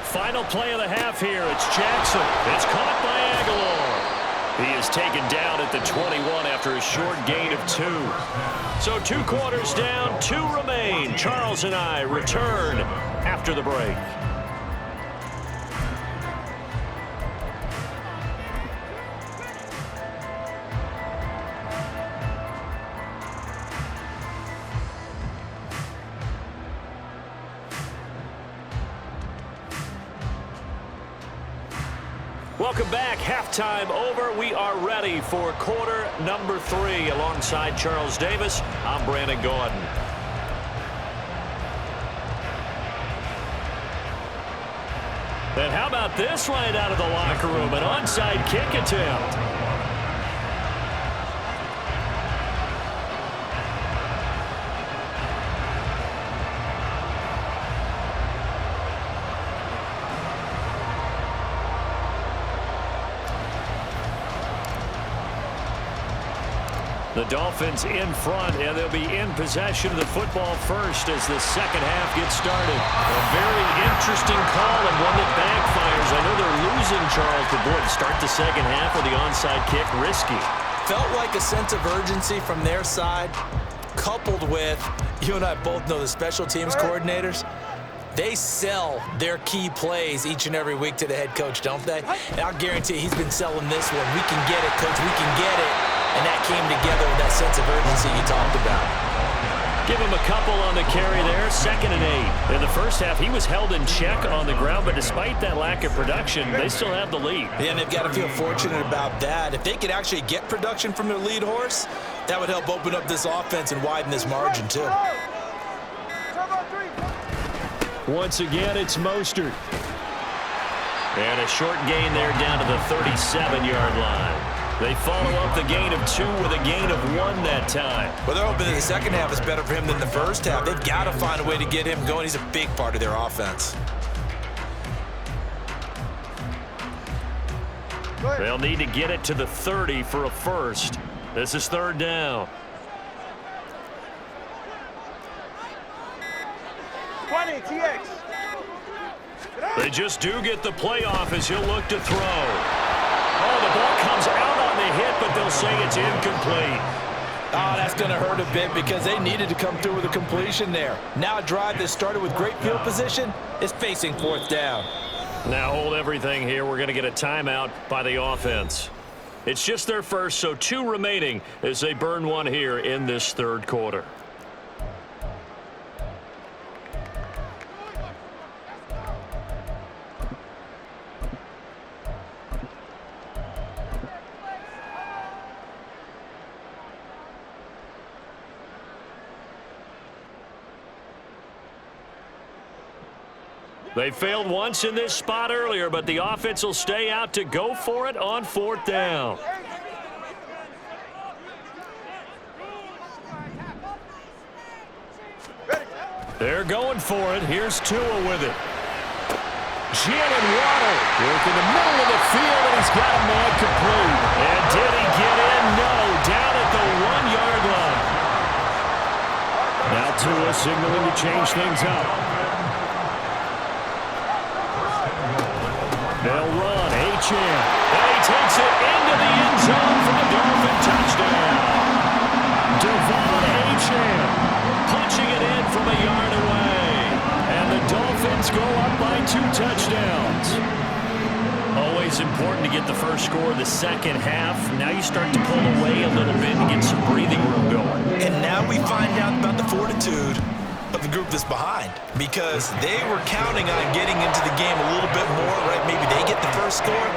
Final play of the half here. It's Jackson. It's caught by Aguilar. He is taken down at the 21 after a short gain of 2. So 2 quarters down, 2 remain. Charles and I return after the break. Welcome back. Halftime over. We are ready for quarter number 3. Alongside Charles Davis, I'm Brandon Gordon. And how about this right out of the locker room? An onside kick attempt. The Dolphins in front, and they'll be in possession of the football first as the second half gets started. A very interesting call and one that backfires. I know they're losing, Charles, but boy, to start the second half with the onside kick, risky. Felt like a sense of urgency from their side, coupled with, you and I both know the special teams coordinators, they sell their key plays each and every week to the head coach, don't they? And I'll guarantee he's been selling this one. We can get it, coach, we can get it. And that came together with that sense of urgency you talked about. Give him a couple on the carry there, 2nd and 8. In the first half, he was held in check on the ground, but despite that lack of production, they still have the lead. Yeah, and they've got to feel fortunate about that. If they could actually get production from their lead horse, that would help open up this offense and widen this margin too. Once again, it's Mostert. And a short gain there down to the 37-yard line. They follow up the gain of 2 with a gain of 1 that time. Well, they're hoping that the second half is better for him than the first half. They've got to find a way to get him going. He's a big part of their offense. They'll need to get it to the 30 for a first. This is 3rd down. 20, TX. They just do get the playoff as he'll look to throw. Oh, the ball comes out on the hit, but they'll say it's incomplete. Oh, that's going to hurt a bit because they needed to come through with a completion there. Now a drive that started with great field position is facing 4th down. Now hold everything here. We're going to get a timeout by the offense. It's just their first, so 2 remaining as they burn 1 here in this 3rd quarter. They failed once in this spot earlier, but the offense will stay out to go for it on 4th down. They're going for it. Here's Tua with it. Jalen Waddle work in the middle of the field, and he's got a man complete. And did he get in? No. Down at the 1-yard line. Now Tua signaling to change things up. They'll run, Achane, and he takes it into the end zone for the Dolphin touchdown. Devon Achane punching it in from a yard away. And the Dolphins go up by 2 touchdowns. Always important to get the first score of the second half. Now you start to pull away a little bit and get some breathing room going. And now we find out about the fortitude of the group that's behind, because they were counting on getting into the game a little bit more, right? Maybe they get the first score.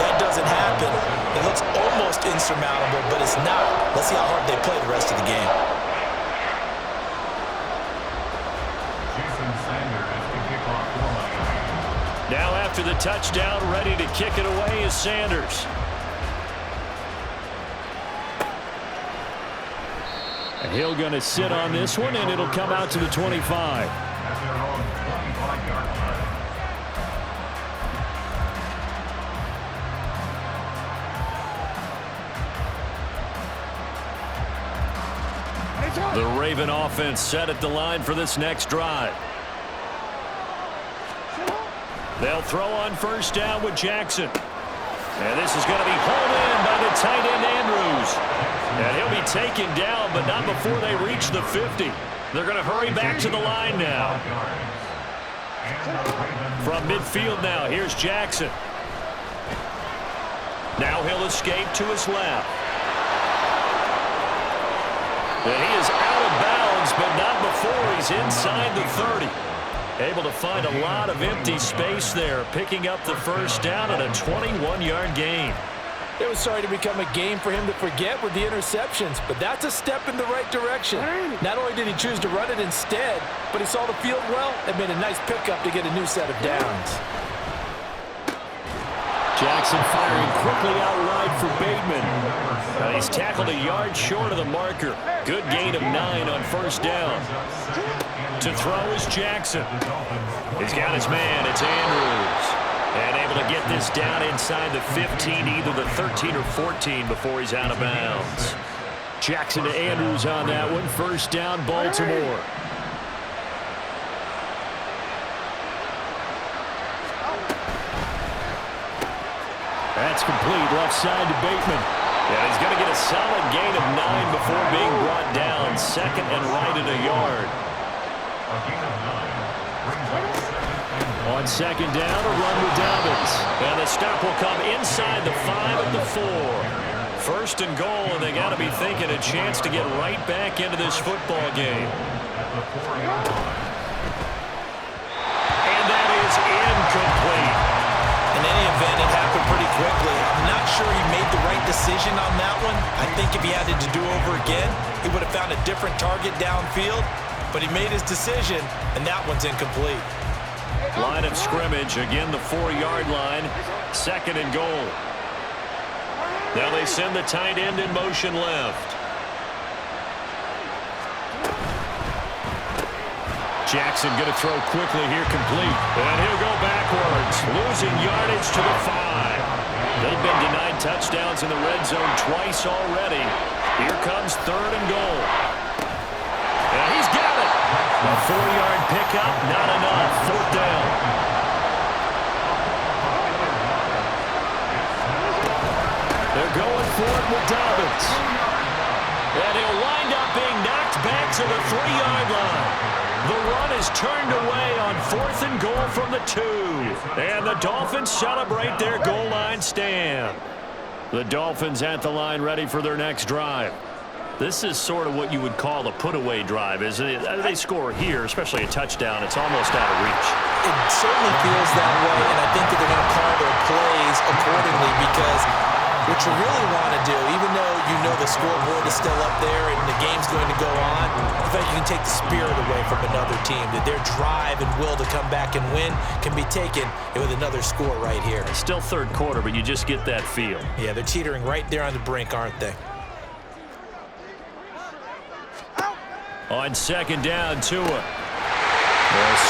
That doesn't happen. It looks almost insurmountable, but it's not. Let's see how hard they play the rest of the game. Now after the touchdown, ready to kick it away is Sanders. He'll going to sit on this one, and it'll come out to the 25. The Raven offense set at the line for this next drive. They'll throw on first down with Jackson. And this is going to be hauled in by the tight end Andrews. And he'll be taken down, but not before they reach the 50. They're going to hurry back to the line now. From midfield now, here's Jackson. Now he'll escape to his left. And he is out of bounds, but not before he's inside the 30. Able to find a lot of empty space there, picking up the first down at a 21-yard gain. It was starting to become a game for him to forget with the interceptions, but that's a step in the right direction. Not only did he choose to run it instead, but he saw the field well and made a nice pickup to get a new set of downs. Jackson firing quickly out wide for Bateman. He's tackled a yard short of the marker. Good gain of 9 on first down. To throw is Jackson. He's got his man. It's Andrews. And able to get this down inside the 15, either the 13 or 14 before he's out of bounds. Jackson to Andrews on that one. First down, Baltimore. That's complete, left side to Bateman. And he's going to get a solid gain of 9 before being brought down. Second and right at a yard. On second down, a run with Dobbins. And the stop will come inside the 5 of the 4. First and goal, and they got to be thinking a chance to get right back into this football game. And that is incomplete. In any event, it happened pretty quickly. I'm not sure he made the right decision on that one. I think if he had it to do over again, he would have found a different target downfield. But he made his decision, and that one's incomplete. Line of scrimmage, again the 4-yard line. Second and goal. Now they send the tight end in motion left. Jackson going to throw quickly here, complete. And he'll go backwards, losing yardage to the 5. They've been denied touchdowns in the red zone twice already. Here comes third and goal. And he's got it. A 4-yard pickup, not enough. Fourth down. They're going for it with Dobbins. And he'll wind up being knocked back to the 3-yard line. The run is turned away on fourth and goal from the 2. And the Dolphins celebrate their goal line stand. The Dolphins at the line ready for their next drive. This is sort of what you would call a put-away drive, isn't it? They score here, especially a touchdown. It's almost out of reach. It certainly feels that way, and I think that they're going to call their plays accordingly because what you really want to do, even though you know the scoreboard is still up there and the game's going to go on, I think you can take the spirit away from another team, that their drive and will to come back and win can be taken with another score right here. It's still third quarter, but you just get that feel. Yeah, they're teetering right there on the brink, aren't they? On second down, Tua. They'll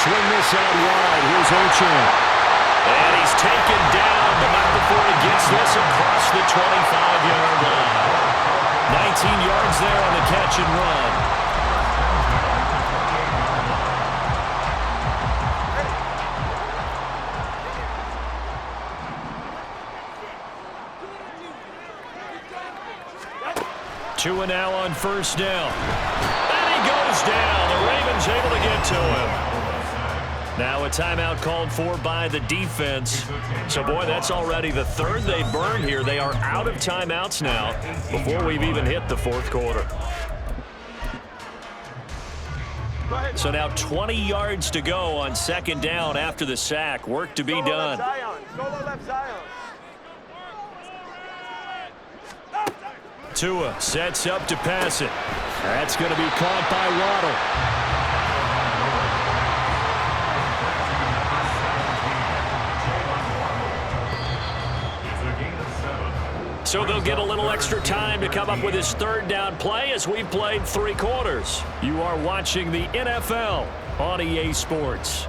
swing this out wide. Here's Ochan. And he's taken down, but not before he gets this across the 25-yard line. 19 yards there on the catch and run. Tua now on first down. Goes down. The Ravens able to get to him. Now a timeout called for by the defense. So, boy, that's already the third they burned here. They are out of timeouts now before we've even hit the fourth quarter. So now 20 yards to go on second down after the sack. Work to be done. Tua sets up to pass it. That's going to be caught by Waddle. So they'll get a little extra time to come up with his third down play as we've played 3 quarters. You are watching the NFL on EA Sports.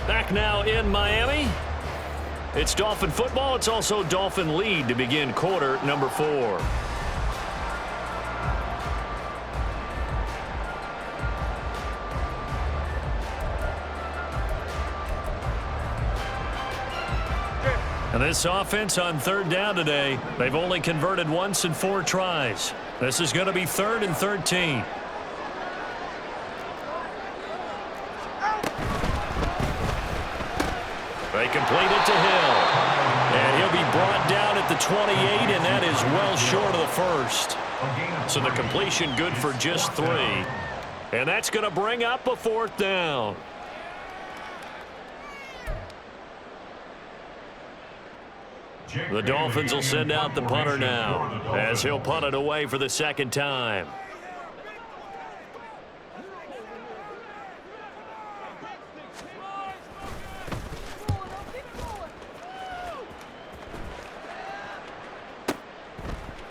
Back now in Miami. It's Dolphin football. It's also Dolphin lead to begin quarter number 4. And this offense on third down today, they've only converted once in 4 tries. This is going to be 3rd and 13. They complete it to Hill. And he'll be brought down at the 28, and that is well short of the first. So the completion good for just 3. And that's going to bring up a 4th down. The Dolphins will send out the punter now as he'll punt it away for the 2nd time.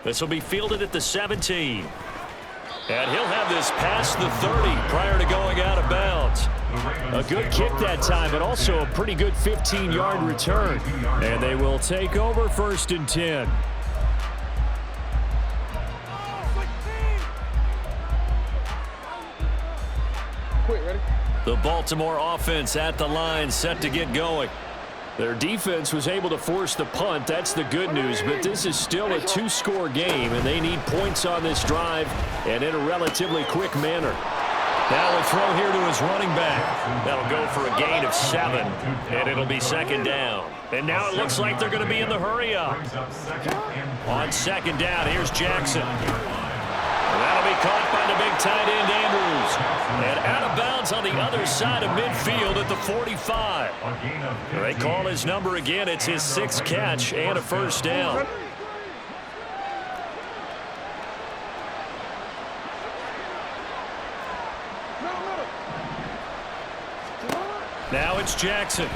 This will be fielded at the 17. And he'll have this past the 30 prior to going out of bounds. A good kick that time, but also a pretty good 15-yard return. And they will take over 1st and 10. The Baltimore offense at the line, set to get going. Their defense was able to force the punt. That's the good news, but this is still a 2-score game, and they need points on this drive and in a relatively quick manner. Now a throw here to his running back. That'll go for a gain of 7, and it'll be 2nd down. And now it looks like they're going to be in the hurry-up. On 2nd down, here's Jackson. That'll be caught by the big tight end, Andrews. And out of bounds on the other side of midfield at the 45. They call his number again. It's his 6th catch and a 1st down. Now it's Jackson.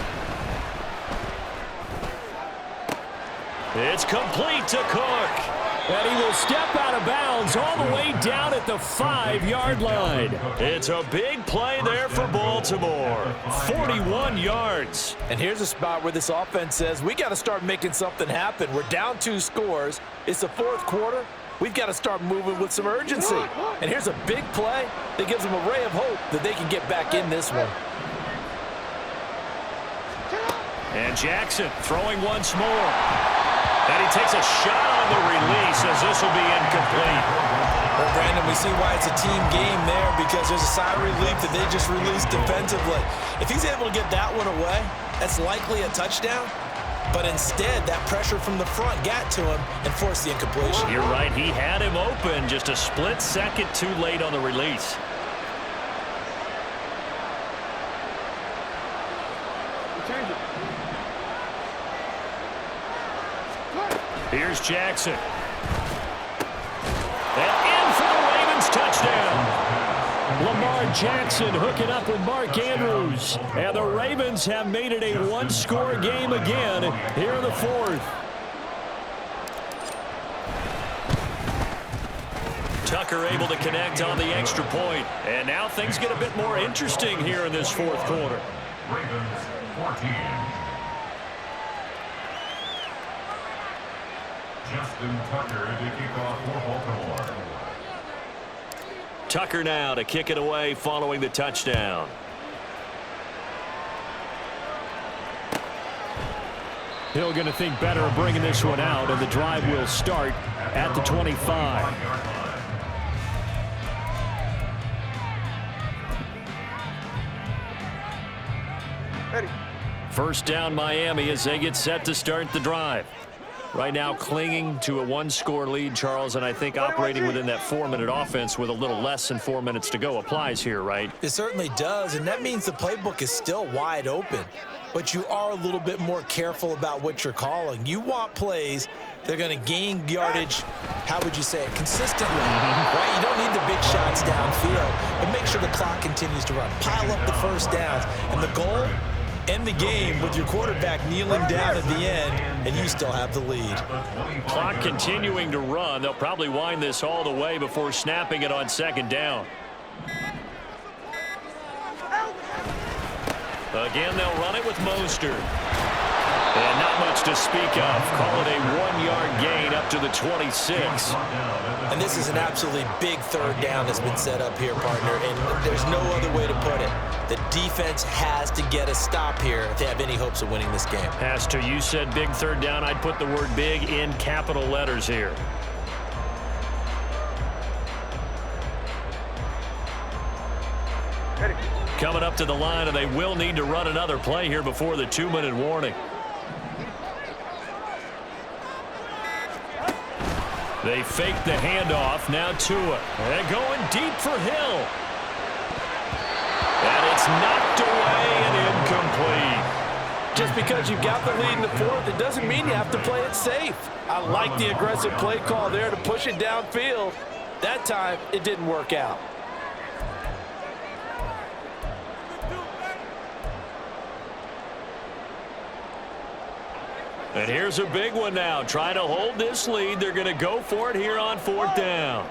It's complete to Cook. And he will step out of bounds all the way down at the 5-yard line. It's a big play there for Baltimore. 41 yards. And here's a spot where this offense says, we got to start making something happen. We're down 2 scores. It's the 4th quarter. We've got to start moving with some urgency. And here's a big play that gives them a ray of hope that they can get back in this one. And Jackson throwing once more. And he takes a shot on the release as this will be incomplete. Well, Brandon, we see why it's a team game there, because there's a sigh of relief that they just released defensively. If he's able to get that one away, that's likely a touchdown. But instead, that pressure from the front got to him and forced the incompletion. You're right. He had him open, just a split second too late on the release. Here's Jackson. And in for the Ravens touchdown. Lamar Jackson hooking up with Mark Andrews. And the Ravens have made it a 1-score game again here in the 4th. Tucker able to connect on the extra point. And now things get a bit more interesting here in this 4th quarter. Ravens 14. Justin Tucker to kick off for Baltimore. Tucker now to kick it away following the touchdown. Hill going to think better of bringing this one out, and the drive will start at the 25. Ready. 1st down Miami as they get set to start the drive. Right now clinging to a 1-score lead, Charles, and I think operating within that 4-minute offense with a little less than 4 minutes to go applies here, right? It certainly does, and that means the playbook is still wide open. But you are a little bit more careful about what you're calling. You want plays that are going to gain yardage, how would you say it, consistently, right? You don't need the big shots downfield, but make sure the clock continues to run. Pile up the 1st downs, and the goal, end the game with your quarterback kneeling down at the end, and you still have the lead. Clock continuing to run. They'll probably wind this all the way before snapping it on 2nd down. Again, they'll run it with Mostert. And not much to speak of. Call it a 1-yard gain up to the 26. And this is an absolutely big third down that's been set up here, partner, and there's no other way to put it. The defense has to get a stop here if they have any hopes of winning this game. Pastor, you said big third down. I'd put the word big in capital letters here. Ready. Coming up to the line, and they will need to run another play here before the 2-minute warning. They fake the handoff. Now Tua. And going deep for Hill. And it's knocked away and incomplete. Just because you've got the lead in the fourth, it doesn't mean you have to play it safe. I like the aggressive play call there to push it downfield. That time, it didn't work out. And here's a big one now. Trying to hold this lead. They're going to go for it here on 4th down.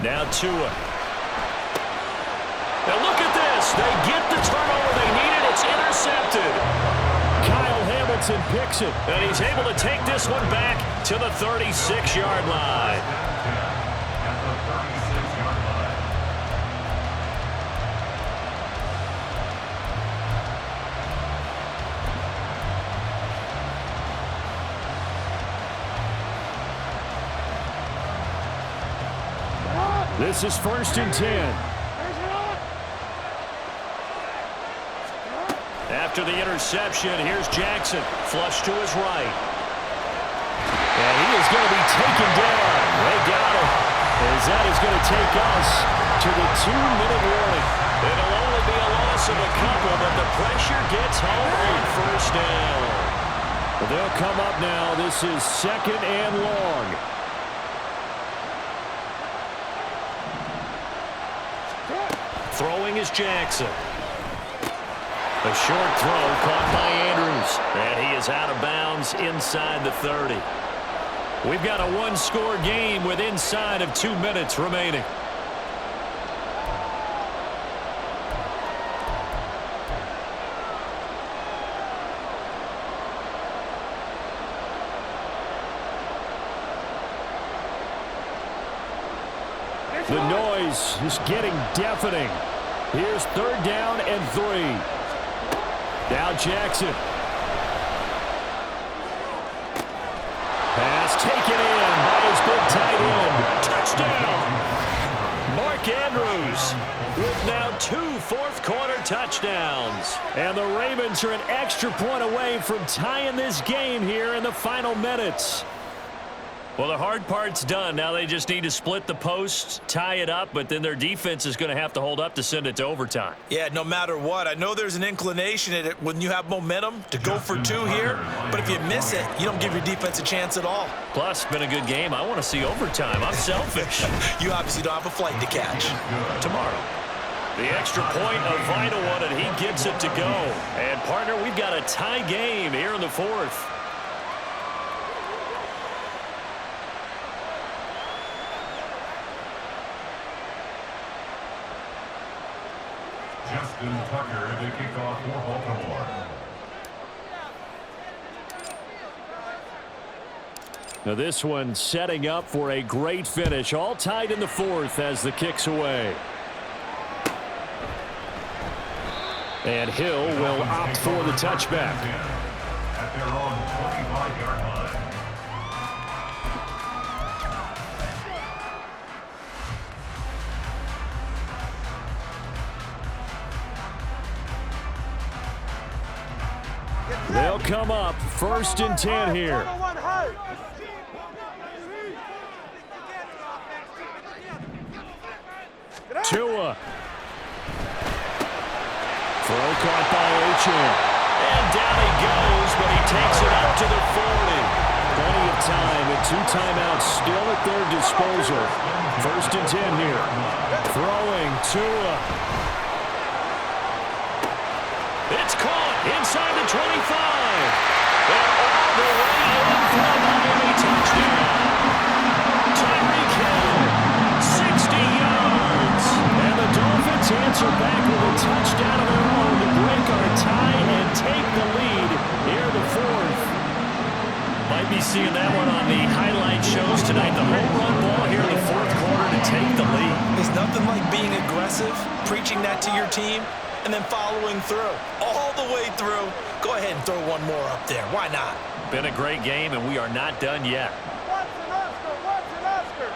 Now Tua. Now look at this. They get the turnover they needed. It's intercepted. Kyle Hamilton picks it. And he's able to take this one back to the 36-yard line. This is 1st and 10. After the interception, here's Jackson. Flush to his right. And he is going to be taken down. They got him. As that is going to take us to the 2-minute warning. It'll only be a loss of a couple, but the pressure gets home on 1st down. Well, they'll come up now. This is 2nd and long. Throwing is Jackson. A short throw caught by Andrews. And he is out of bounds inside the 30. We've got a one-score game with inside of 2 minutes remaining. The noise is getting deafening. Here's 3rd down and 3. Now Jackson. Pass taken in by his big tight end. Touchdown. Mark Andrews with now 2 fourth-quarter touchdowns. And the Ravens are an extra point away from tying this game here in the final minutes. Well, the hard part's done. Now they just need to split the posts, tie it up, but then their defense is going to have to hold up to send it to overtime. Yeah, no matter what. I know there's an inclination in it when you have momentum to go for 2 here, but if you miss it, you don't give your defense a chance at all. Plus, it's been a good game. I want to see overtime. I'm selfish. You obviously don't have a flight to catch. Tomorrow. The extra point, a vital one, and he gets it to go. And, partner, we've got a tie game here in the 4th. Justin Tucker to kick off for Baltimore. Now this one setting up for a great finish. All tied in the 4th as the kick's away. And Hill will opt for the touchback. At their own 25-yard line. They'll come up 1st and 10 here. Tua. Throw caught by Achan. And down he goes, but he takes it up to the 40. Plenty of time and 2 timeouts still at their disposal. 1st and 10 here. Throwing Tua. It's caught inside the 25. And all the way in for a Miami touchdown. Tyreek Hill, 60 yards. And the Dolphins answer back like being aggressive, preaching that to your team, and then following through. All the way through. Go ahead and throw one more up there. Why not? Been a great game, and we are not done yet. Watch an Oscar, watch an Oscar.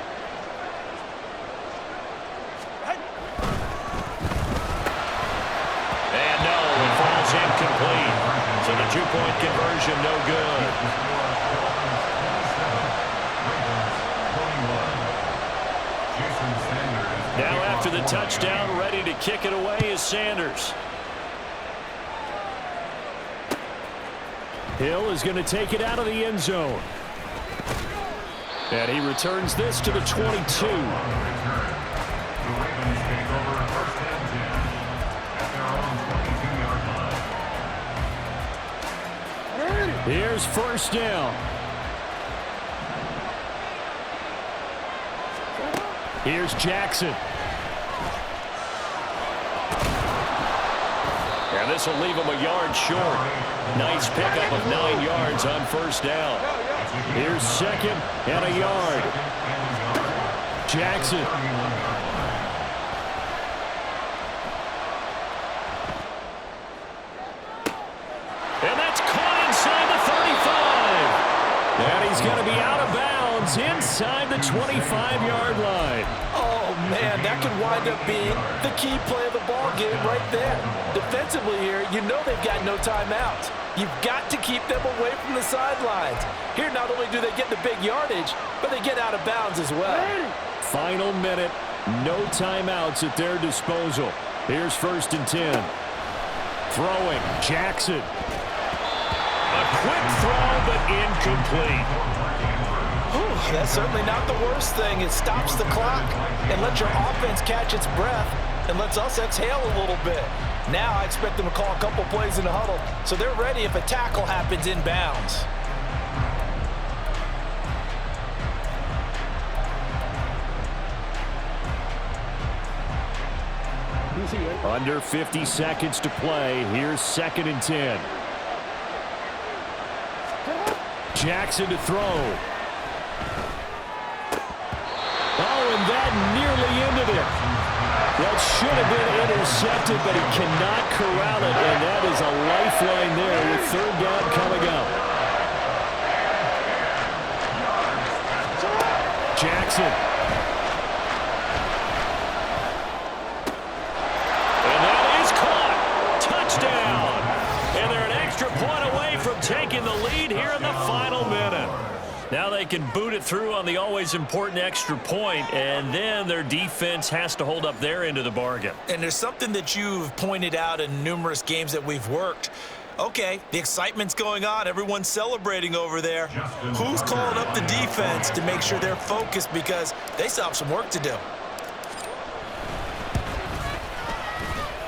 And no, it falls incomplete. So the two-point conversion, no good. Now after the touchdown, ready to kick it away is Sanders. Hill is going to take it out of the end zone. And he returns this to the 22. Here's first down. Here's Jackson. And this will leave him a yard short. Nice pickup of 9 yards on first down. Here's second and a yard. Jackson. And that's caught inside the 35. And he's going to be out of bounds inside the 25-yard line. Oh, man, that could wind up being the key play of the ball game right there. Defensively here, you know they've got no timeouts. You've got to keep them away from the sidelines. Here, not only do they get the big yardage, but they get out of bounds as well. Final minute, no timeouts at their disposal. Here's first and 10. Throwing, Jackson. A quick throw, but incomplete. Whew, that's certainly not the worst thing. It stops the clock and lets your offense catch its breath and lets us exhale a little bit. Now I expect them to call a couple plays in the huddle so they're ready if a tackle happens inbounds. Under 50 seconds to play. Here's second and 10. Jackson to throw. Oh, and that nearly ended it. That should have been intercepted, but he cannot corral it, and that is a lifeline there with third down coming up. Jackson. And that is caught. Touchdown. And they're an extra point away from taking the lead here in the final minute. Now they can boot it through on the always important extra point, and then their defense has to hold up their end of the bargain. And there's something that you've pointed out in numerous games that we've worked. Okay, the excitement's going on. Everyone's celebrating over there. Who's calling up the defense to make sure they're focused because they still have some work to do?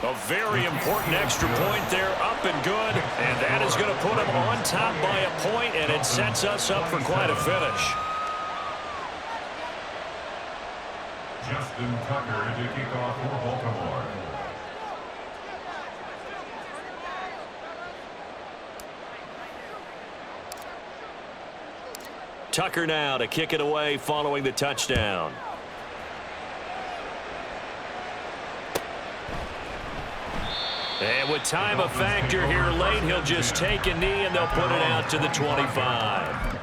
A very important extra point there, up and good, and that is going to put them on top by a point, and it sets us up for quite a finish. Justin Tucker to kick off for Baltimore. Tucker now to kick it away following the touchdown. And with time a factor here late, he'll just take a knee and they'll put it out to the 25.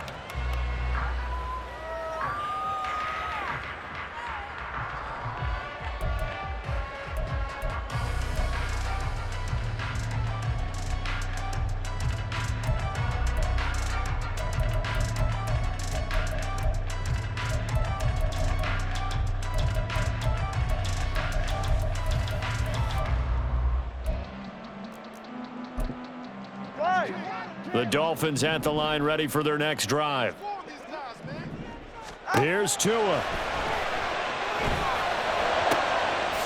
The Dolphins at the line ready for their next drive. Here's Tua.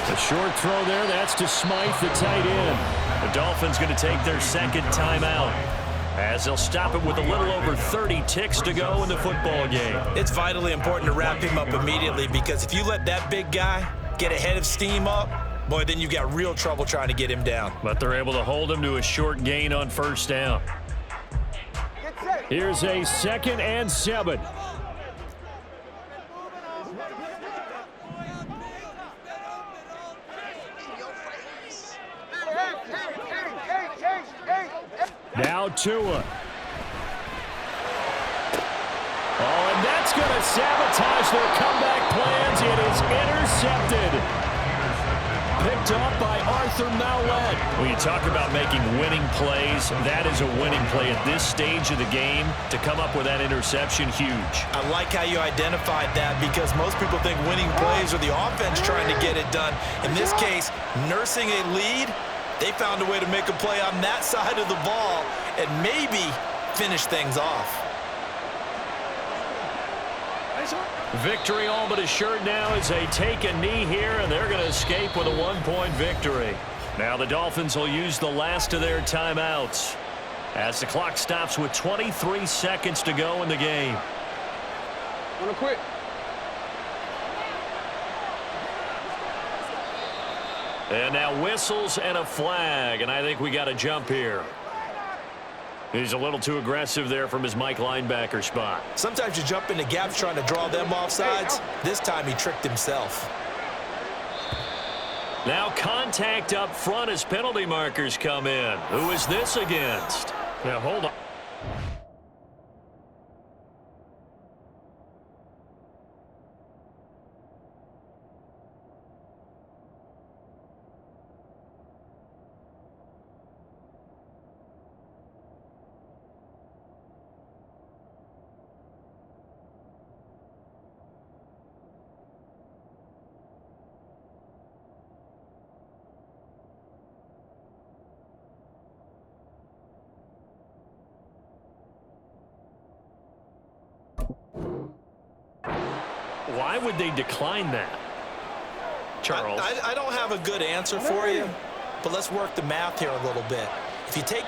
The short throw there, that's to Smythe, the tight end. The Dolphins going to take their second timeout as they'll stop it with a little over 30 ticks to go in the football game. It's vitally important to wrap him up immediately because if you let that big guy get ahead of steam up, boy, then you've got real trouble trying to get him down. But they're able to hold him to a short gain on first down. Here's a 2nd and 7. Now Tua. Oh, and that's going to sabotage their comeback plans. It is intercepted. Picked off by Arthur Mallett. When you talk about making winning plays, that is a winning play at this stage of the game. To come up with that interception, huge. I like how you identified that because most people think winning plays are the offense trying to get it done. In this case, nursing a lead, they found a way to make a play on that side of the ball and maybe finish things off. Victory all but assured now as they take a knee here, and they're going to escape with a 1-point victory. Now the Dolphins will use the last of their timeouts as the clock stops with 23 seconds to go in the game. Wanna quit? And now whistles and a flag, and I think we got a jump here. He's a little too aggressive there from his Mike linebacker spot. Sometimes you jump into gaps trying to draw them off sides. This time he tricked himself. Now contact up front as penalty markers come in. Who is this against? Now hold on. Why would they decline that? Charles? I don't have a good answer for you, but let's work the math here a little bit. If you take